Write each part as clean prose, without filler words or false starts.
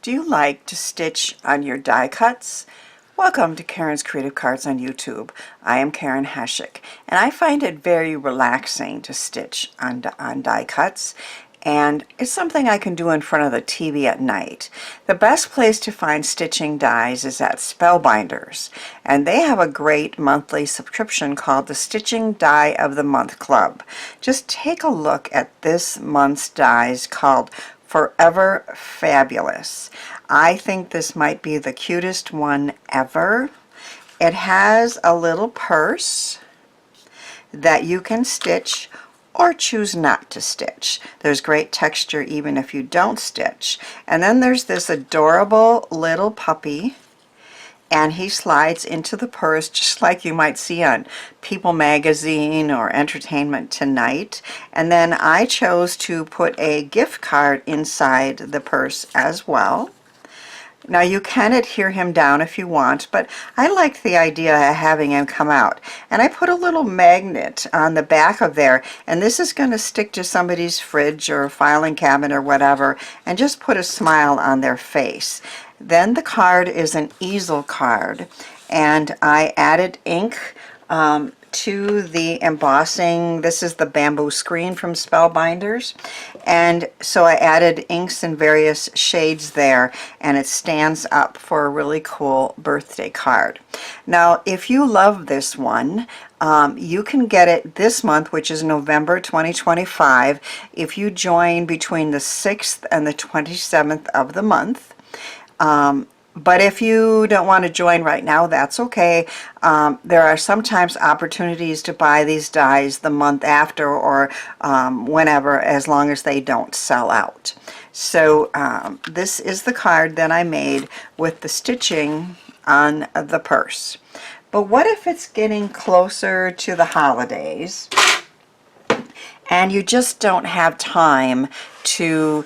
Do you like to stitch on your die cuts? Welcome to Karen's Creative Cards on YouTube. I am Karen Heshik, and I find it very relaxing to stitch on die cuts, and it's something I can do in front of the TV at night. The best place to find stitching dies is at Spellbinders, and they have a great monthly subscription called the Stitching Die of the Month Club. Just take a look at this month's dies called Forever Fabulous. I think this might be the cutest one ever. It has a little purse that you can stitch or choose not to stitch. There's great texture even if you don't stitch. And then there's this adorable little puppy, and he slides into the purse just like you might see on People magazine or Entertainment Tonight. And then I chose to put a gift card inside the purse as well. Now you can adhere him down if you want, but I like the idea of having him come out. And I put a little magnet on the back of there, and this is going to stick to somebody's fridge or filing cabinet or whatever, and just put a smile on their face. Then the card is an easel card, and I added ink to the embossing. This is the bamboo screen from Spellbinders, and so I added inks in various shades there, and it stands up for a really cool birthday card. Now if you love this one, you can get it this month, which is November 2025, if you join between the 6th and the 27th of the month. But if you don't want to join right now, that's okay. There are sometimes opportunities to buy these dies the month after or whenever, as long as they don't sell out. So this is the card that I made with the stitching on the purse. But what if it's getting closer to the holidays and you just don't have time to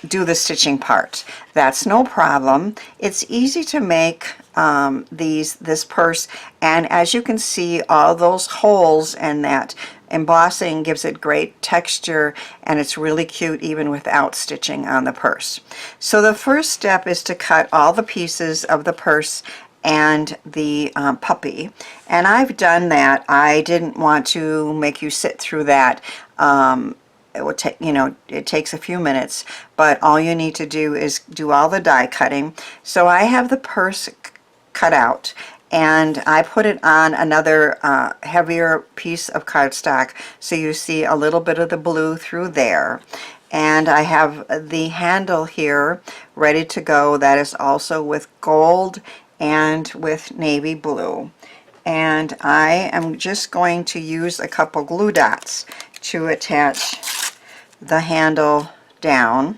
do the stitching part? That's no problem. It's easy to make this purse, and as you can see, all those holes and that embossing gives it great texture, and it's really cute even without stitching on the purse. So the first step is to cut all the pieces of the purse and the puppy, and I've done that. I didn't want to make you sit through that. It will take, it takes a few minutes, but all you need to do is do all the die cutting. So I have the purse cut out, and I put it on another heavier piece of cardstock, so you see a little bit of the blue through there. And I have the handle here ready to go. That is also with gold and with navy blue. And I am just going to use a couple glue dots to attach the handle down.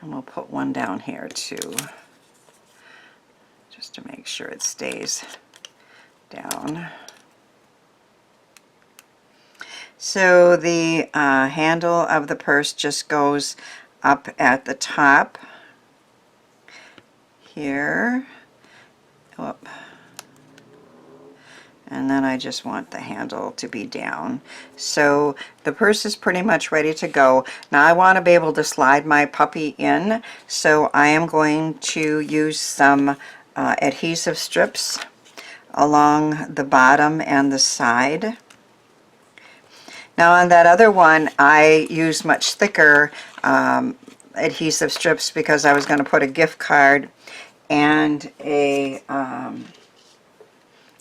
And we'll put one down here too, just to make sure it stays down. So the handle of the purse just goes up at the top here. Whoop. And then I just want the handle to be down. So the purse is pretty much ready to go. Now I want to be able to slide my puppy in, so I am going to use some adhesive strips along the bottom and the side. Now on that other one, I used much thicker adhesive strips because I was going to put a gift card and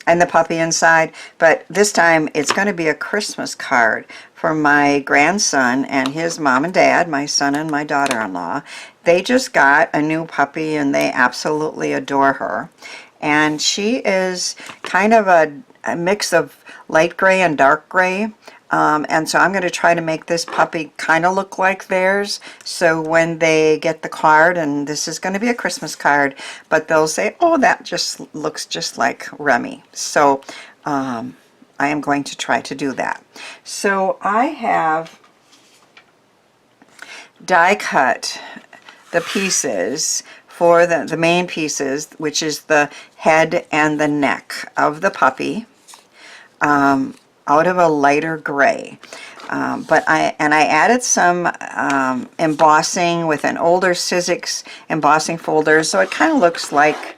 the puppy inside. But this time it's going to be a Christmas card for my grandson and his mom and dad, my son and my daughter-in-law. They just got a new puppy and they absolutely adore her. And she is kind of a mix of light gray and dark gray. And so I'm going to try to make this puppy kind of look like theirs, so when they get the card, and this is going to be a Christmas card, but they'll say, oh, that just looks just like Remy. So I am going to try to do that. So I have die cut the pieces for the main pieces, which is the head and the neck of the puppy, out of a lighter gray. But I added some embossing with an older Sizzix embossing folder, so it kind of looks like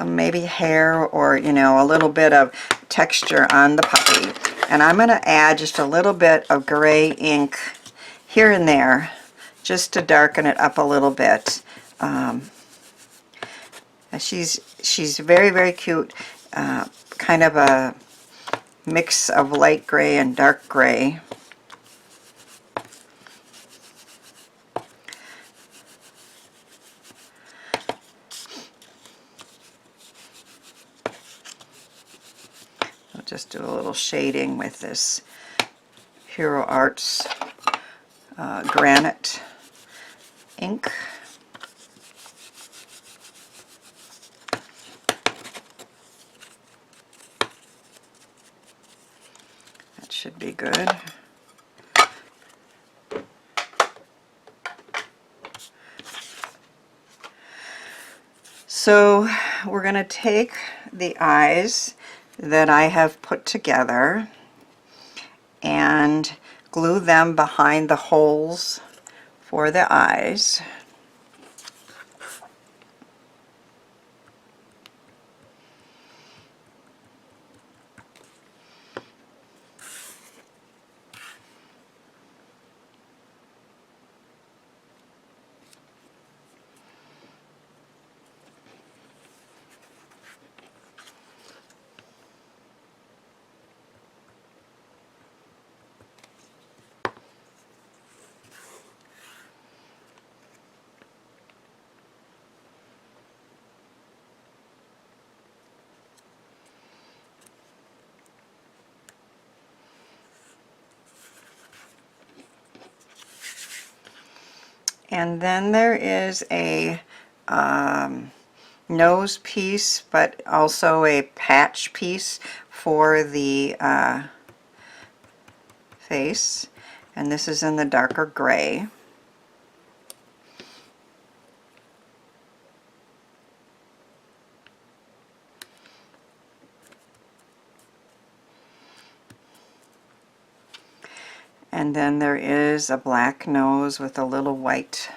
maybe hair, or a little bit of texture on the puppy. And I'm going to add just a little bit of gray ink here and there, just to darken it up a little bit. She's very, very cute, kind of a mix of light gray and dark gray. I'll just do a little shading with this Hero Arts granite ink. That should be good. So we're going to take the eyes that I have put together and glue them behind the holes for the eyes. And then there is a nose piece, but also a patch piece for the face. And this is in the darker gray. And then there is a black nose with a little white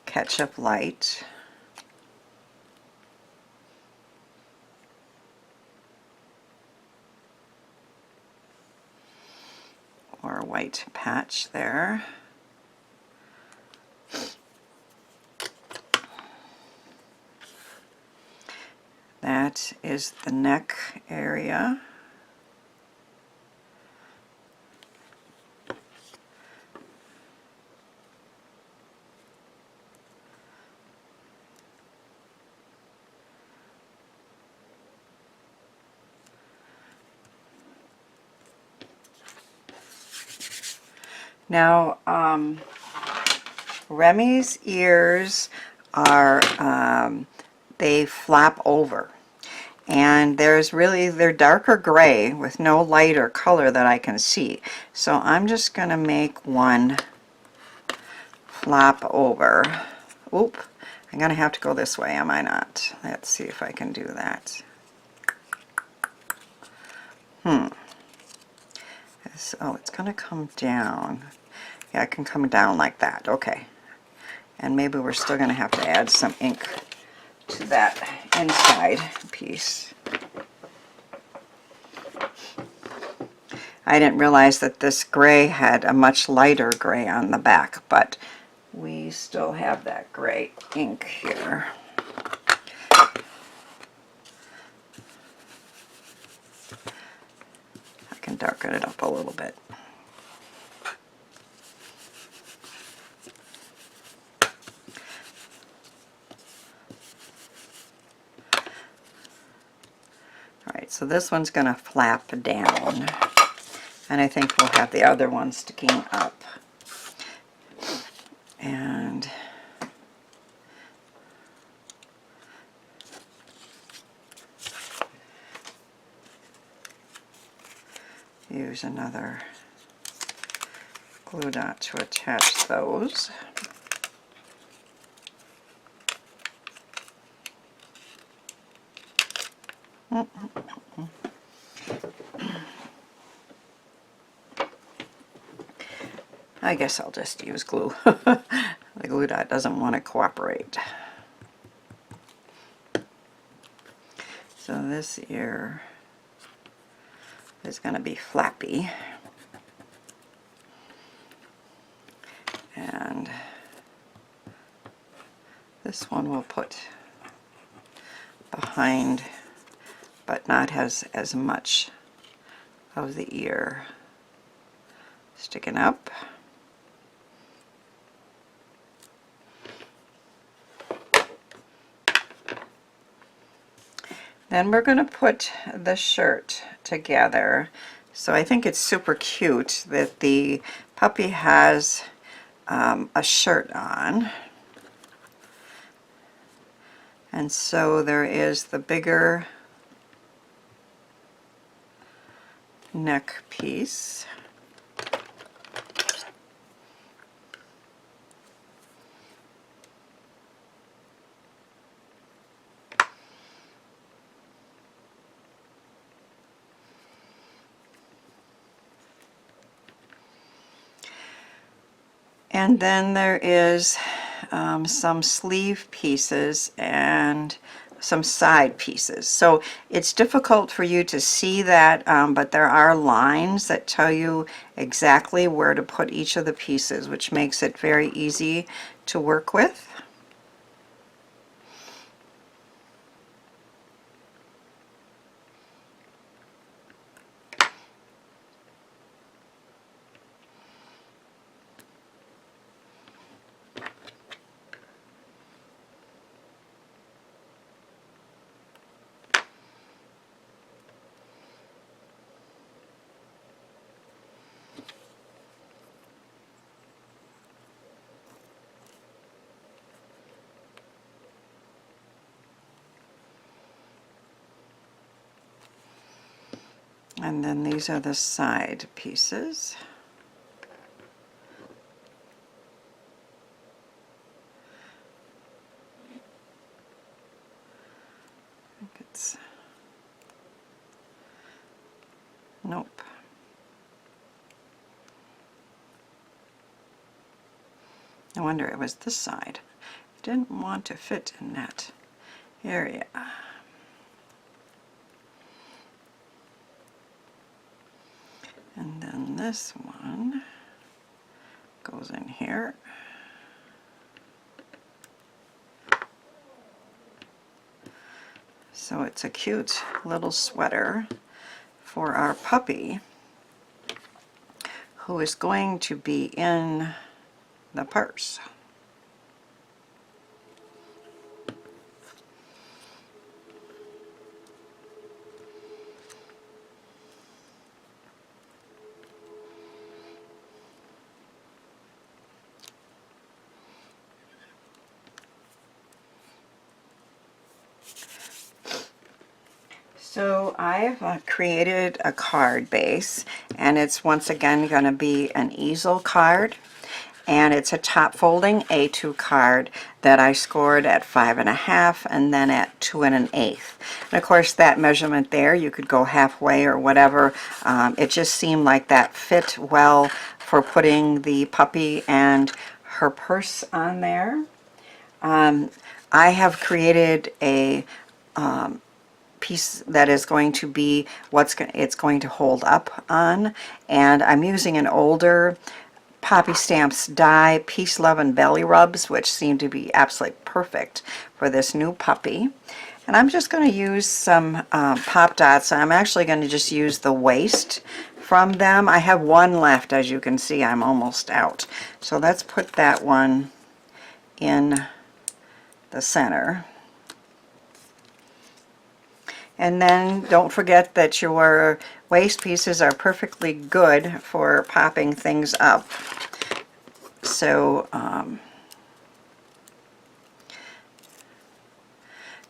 ketchup light. Or a white patch there. That is the neck area. Now, Remy's ears are, they flap over. And they're darker gray with no lighter color that I can see. So I'm just going to make one flap over. Oop, I'm going to have to go this way, am I not? Let's see if I can do that. So it's going to come down. Yeah, it can come down like that. Okay. And maybe we're still going to have to add some ink to that inside piece. I didn't realize that this gray had a much lighter gray on the back, but we still have that gray ink here. I can darken it up a little bit. Alright, so this one's going to flap down, and I think we'll have the other one sticking up. And use another glue dot to attach those. I guess I'll just use glue. The glue dot doesn't want to cooperate. So this ear is going to be flappy. And this one we'll put behind, but not has as much of the ear sticking up. Then we're going to put the shirt together. So I think it's super cute that the puppy has a shirt on. And so there is the bigger neck piece. And then there is some sleeve pieces and some side pieces. So it's difficult for you to see that, but there are lines that tell you exactly where to put each of the pieces, which makes it very easy to work with. And then these are the side pieces. I think it's, nope. No wonder it was this side. Didn't want to fit in that area. And then this one goes in here. So it's a cute little sweater for our puppy who is going to be in the purse. So I've created a card base, and it's once again going to be an easel card, and it's a top folding A2 card that I scored at 5.5 and then at 2 1/8. And of course that measurement there, you could go halfway or whatever. It just seemed like that fit well for putting the puppy and her purse on there. I have created a piece that is going to be it's going to hold up on, and I'm using an older Poppy Stamps die Peace, Love, and Belly Rubs, which seem to be absolutely perfect for this new puppy. And I'm just going to use some pop dots. I'm actually going to just use the waist from them. I have one left, as you can see. I'm almost out. So let's put that one in the center. And then don't forget that your waist pieces are perfectly good for popping things up. So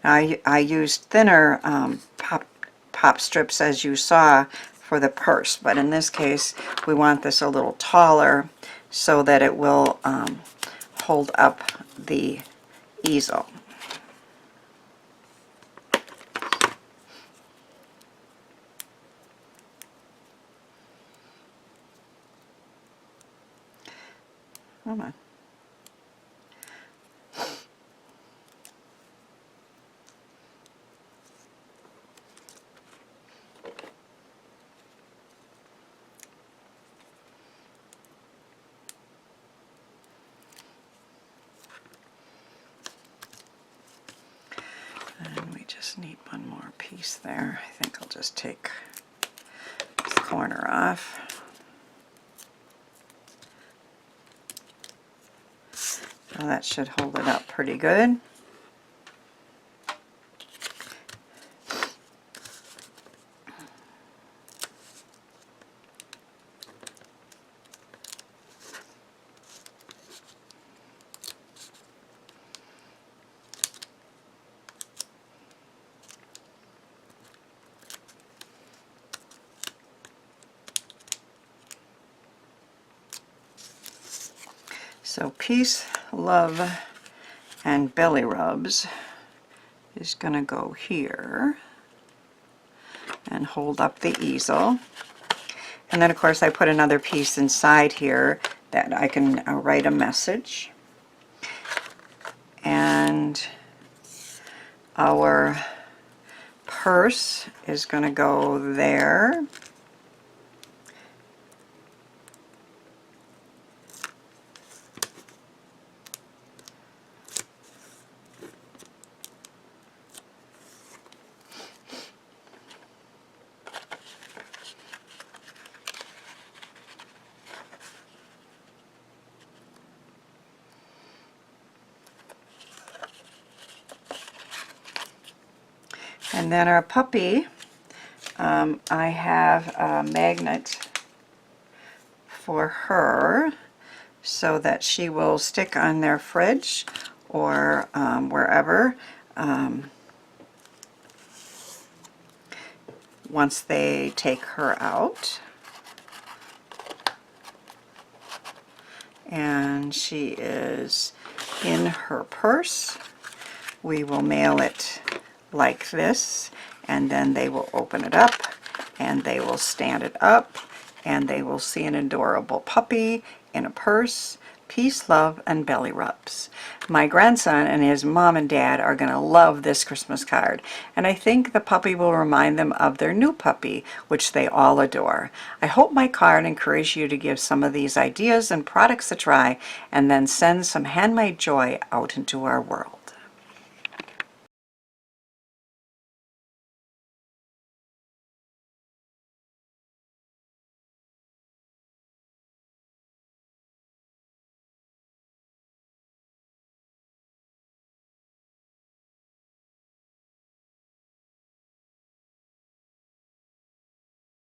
I used thinner pop strips, as you saw, for the purse, but in this case we want this a little taller so that it will hold up the easel. Come on. And we just need one more piece there. I think I'll just take this corner off. So that should hold it up pretty good. So peace, love, and belly rubs is going to go here and hold up the easel. And then of course I put another piece inside here that I can write a message. And our purse is going to go there. And then our puppy, I have a magnet for her so that she will stick on their fridge or wherever once they take her out. And she is in her purse. We will mail it like this, and then they will open it up and they will stand it up and they will see an adorable puppy in a purse. Peace, love, and belly rubs. My grandson and his mom and dad are going to love this Christmas card, and I think the puppy will remind them of their new puppy, which they all adore. I hope my card encouraged you to give some of these ideas and products a try, and then send some handmade joy out into our world.